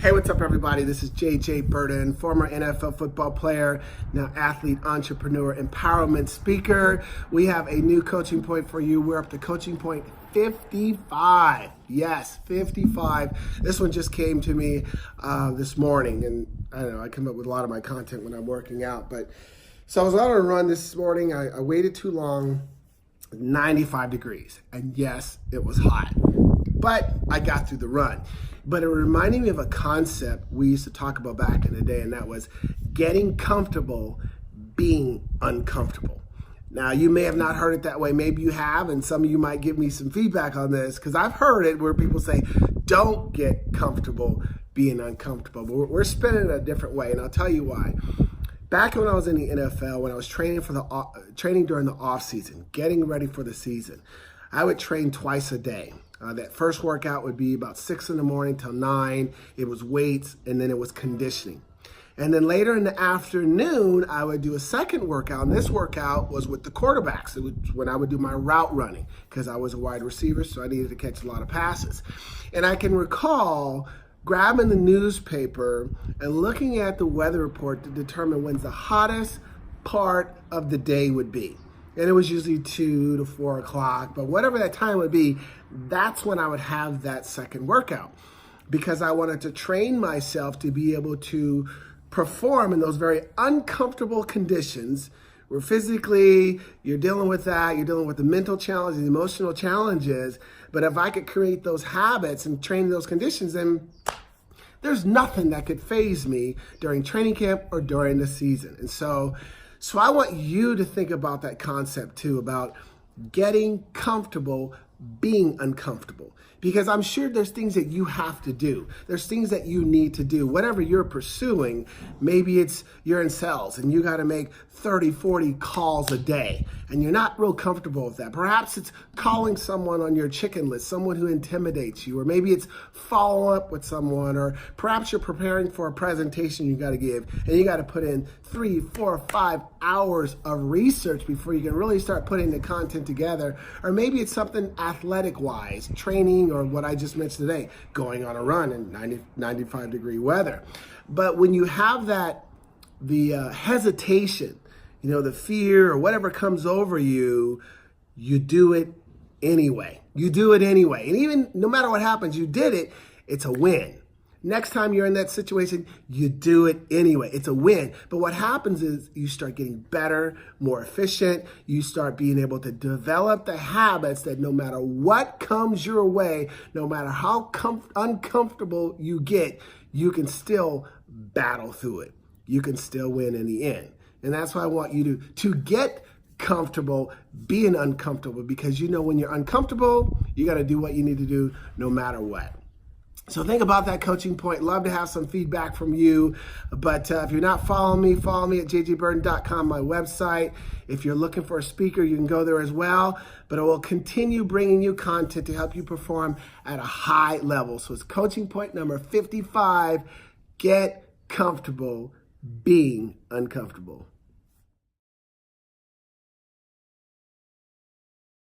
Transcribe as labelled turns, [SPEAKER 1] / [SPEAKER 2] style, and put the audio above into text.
[SPEAKER 1] Hey, what's up, everybody? This is JJ Birden, former NFL football player, now athlete, entrepreneur, empowerment speaker. We have a new coaching point for you. We're up to coaching point 55. Yes, 55. This one just came to me this morning, and I don't know, I come up with a lot of my content when I'm working out. But so I was on a run this morning. I waited too long, 95 degrees, and yes, it was hot. But I got through the run. But it reminded me of a concept we used to talk about back in the day, and that was getting comfortable being uncomfortable. Now, you may have not heard it that way. Maybe you have, and some of you might give me some feedback on this, because I've heard it where people say, don't get comfortable being uncomfortable. But we're spinning it a different way, and I'll tell you why. Back when I was in the NFL, when I was training during the off season, getting ready for the season, I would train twice a day. That first workout would be about 6 in the morning till 9. It was weights, and then it was conditioning. And then later in the afternoon, I would do a second workout, and this workout was with the quarterbacks. It was when I would do my route running, because I was a wide receiver, so I needed to catch a lot of passes. And I can recall grabbing the newspaper and looking at the weather report to determine when the hottest part of the day would be. And it was usually 2 to 4 o'clock, but whatever that time would be, that's when I would have that second workout, because I wanted to train myself to be able to perform in those very uncomfortable conditions where physically you're dealing with that, you're dealing with the mental challenges, the emotional challenges. But if I could create those habits and train in those conditions, then there's nothing that could faze me during training camp or during the season. And so I want you to think about that concept too, about getting comfortable being uncomfortable, because I'm sure there's things that you have to do. There's things that you need to do. Whatever you're pursuing, maybe you're in sales and you got to make 30, 40 calls a day and you're not real comfortable with that. Perhaps it's calling someone on your chicken list, someone who intimidates you, or maybe it's follow up with someone, or perhaps you're preparing for a presentation you got to give and you got to put in 3, 4, 5 hours of research before you can really start putting the content together. Or maybe it's something athletic wise, training, or what I just mentioned today, going on a run in 95 degree weather. But when you have the hesitation, the fear or whatever comes over you, you do it anyway. You do it anyway. And even no matter what happens, you did it, it's a win. Next time you're in that situation, you do it anyway. It's a win. But what happens is you start getting better, more efficient. You start being able to develop the habits that no matter what comes your way, no matter how uncomfortable you get, you can still battle through it. You can still win in the end. And that's why I want you to get comfortable being uncomfortable, because when you're uncomfortable, you got to do what you need to do no matter what. So think about that coaching point. Love to have some feedback from you. But if you're not following me at jjbirden.com, my website. If you're looking for a speaker, you can go there as well. But I will continue bringing you content to help you perform at a high level. So it's coaching point number 55. Get comfortable being uncomfortable.